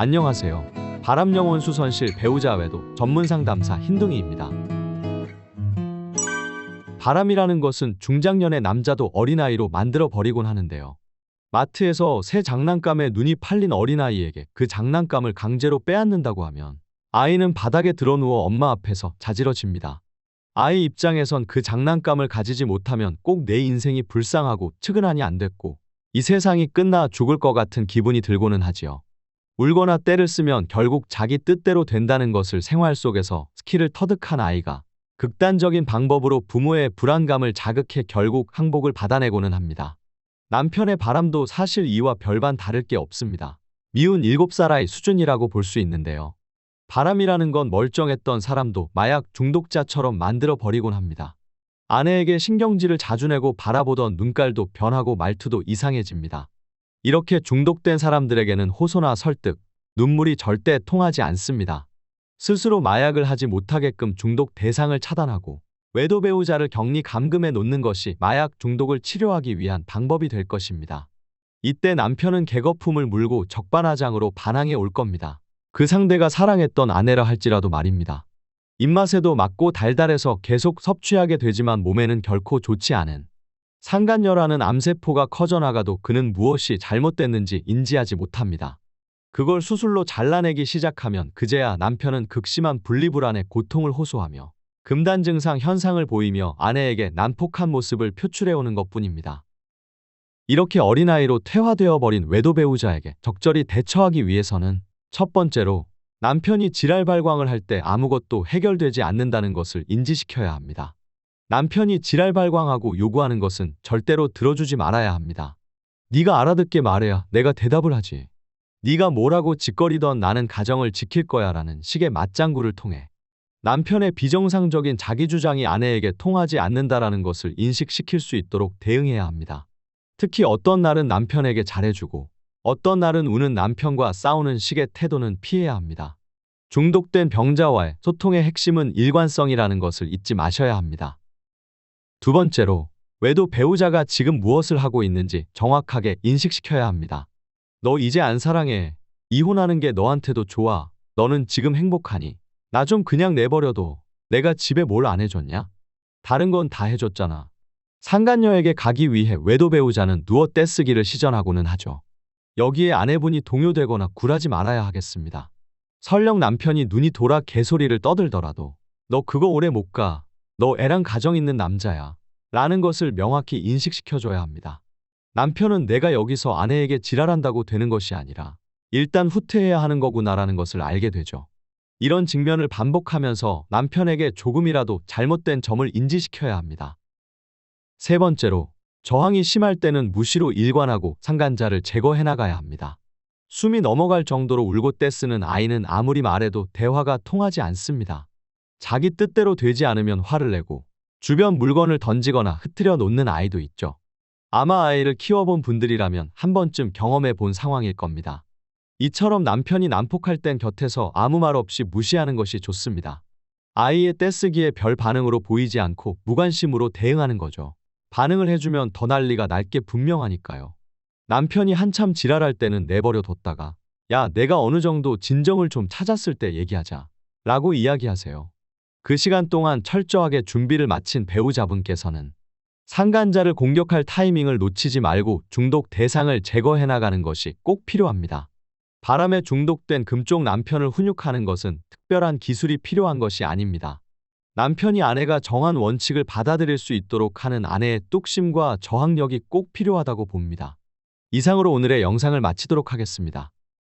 안녕하세요. 바람영혼 수선실 배우자 외도 전문 상담사 흰둥이입니다. 바람이라는 것은 중장년의 남자도 어린아이로 만들어 버리곤 하는데요. 마트에서 새 장난감에 눈이 팔린 어린아이에게 그 장난감을 강제로 빼앗는다고 하면 아이는 바닥에 드러누워 엄마 앞에서 자지러집니다. 아이 입장에선 그 장난감을 가지지 못하면 꼭 내 인생이 불쌍하고 측은하니 안 됐고 이 세상이 끝나 죽을 것 같은 기분이 들고는 하지요. 울거나 떼를 쓰면 결국 자기 뜻대로 된다는 것을 생활 속에서 스킬을 터득한 아이가 극단적인 방법으로 부모의 불안감을 자극해 결국 항복을 받아내고는 합니다. 남편의 바람도 사실 이와 별반 다를 게 없습니다. 미운 7살 아이 수준이라고 볼 수 있는데요. 바람이라는 건 멀쩡했던 사람도 마약 중독자처럼 만들어 버리곤 합니다. 아내에게 신경질을 자주 내고 바라보던 눈깔도 변하고 말투도 이상해집니다. 이렇게 중독된 사람들에게는 호소나 설득, 눈물이 절대 통하지 않습니다. 스스로 마약을 하지 못하게끔 중독 대상을 차단하고 외도 배우자를 격리 감금해 놓는 것이 마약 중독을 치료하기 위한 방법이 될 것입니다. 이때 남편은 개거품을 물고 적반하장으로 반항해 올 겁니다. 그 상대가 사랑했던 아내라 할지라도 말입니다. 입맛에도 맞고 달달해서 계속 섭취하게 되지만 몸에는 결코 좋지 않은 상간녀라는 암세포가 커져나가도 그는 무엇이 잘못됐는지 인지하지 못합니다. 그걸 수술로 잘라내기 시작하면 그제야 남편은 극심한 분리불안의 고통을 호소하며 금단 증상 현상을 보이며 아내에게 난폭한 모습을 표출해오는 것뿐입니다. 이렇게 어린아이로 퇴화되어 버린 외도 배우자에게 적절히 대처하기 위해서는 첫 번째로 남편이 지랄 발광을 할 때 아무것도 해결되지 않는다는 것을 인지시켜야 합니다. 남편이 지랄 발광하고 요구하는 것은 절대로 들어주지 말아야 합니다. 네가 알아듣게 말해야 내가 대답을 하지. 네가 뭐라고 짓거리던 나는 가정을 지킬 거야 라는 식의 맞장구를 통해 남편의 비정상적인 자기주장이 아내에게 통하지 않는다라는 것을 인식시킬 수 있도록 대응해야 합니다. 특히 어떤 날은 남편에게 잘해주고 어떤 날은 우는 남편과 싸우는 식의 태도는 피해야 합니다. 중독된 병자와의 소통의 핵심은 일관성이라는 것을 잊지 마셔야 합니다. 두 번째로, 외도 배우자가 지금 무엇을 하고 있는지 정확하게 인식시켜야 합니다. 너 이제 안 사랑해. 이혼하는 게 너한테도 좋아. 너는 지금 행복하니? 나 좀 그냥 내버려둬. 내가 집에 뭘 안 해줬냐? 다른 건 다 해줬잖아. 상간녀에게 가기 위해 외도 배우자는 누워 떼쓰기를 시전하고는 하죠. 여기에 아내분이 동요되거나 굴하지 말아야 하겠습니다. 설령 남편이 눈이 돌아 개소리를 떠들더라도 너 그거 오래 못 가. 너 애랑 가정 있는 남자야. 라는 것을 명확히 인식시켜줘야 합니다. 남편은 내가 여기서 아내에게 지랄한다고 되는 것이 아니라 일단 후퇴해야 하는 거구나라는 것을 알게 되죠. 이런 직면을 반복하면서 남편에게 조금이라도 잘못된 점을 인지시켜야 합니다. 세 번째로, 저항이 심할 때는 무시로 일관하고 상간자를 제거해 나가야 합니다. 숨이 넘어갈 정도로 울고 떼쓰는 아이는 아무리 말해도 대화가 통하지 않습니다. 자기 뜻대로 되지 않으면 화를 내고 주변 물건을 던지거나 흩트려 놓는 아이도 있죠. 아마 아이를 키워본 분들이라면 한 번쯤 경험해 본 상황일 겁니다. 이처럼 남편이 난폭할 땐 곁에서 아무 말 없이 무시하는 것이 좋습니다. 아이의 떼쓰기에 별 반응으로 보이지 않고 무관심으로 대응하는 거죠. 반응을 해주면 더 난리가 날 게 분명하니까요. 남편이 한참 지랄할 때는 내버려 뒀다가 야, 내가 어느 정도 진정을 좀 찾았을 때 얘기하자 라고 이야기하세요. 그 시간 동안 철저하게 준비를 마친 배우자분께서는 상간자를 공격할 타이밍을 놓치지 말고 중독 대상을 제거해 나가는 것이 꼭 필요합니다. 바람에 중독된 금쪽 남편을 훈육하는 것은 특별한 기술이 필요한 것이 아닙니다. 남편이 아내가 정한 원칙을 받아들일 수 있도록 하는 아내의 뚝심과 저항력이 꼭 필요하다고 봅니다. 이상으로 오늘의 영상을 마치도록 하겠습니다.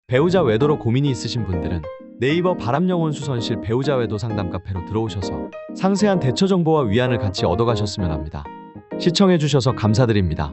배우자 외도로 고민이 있으신 분들은 네이버 바람영혼 수선실 배우자 외도 상담 카페로 들어오셔서 상세한 대처 정보와 위안을 같이 얻어가셨으면 합니다. 시청해주셔서 감사드립니다.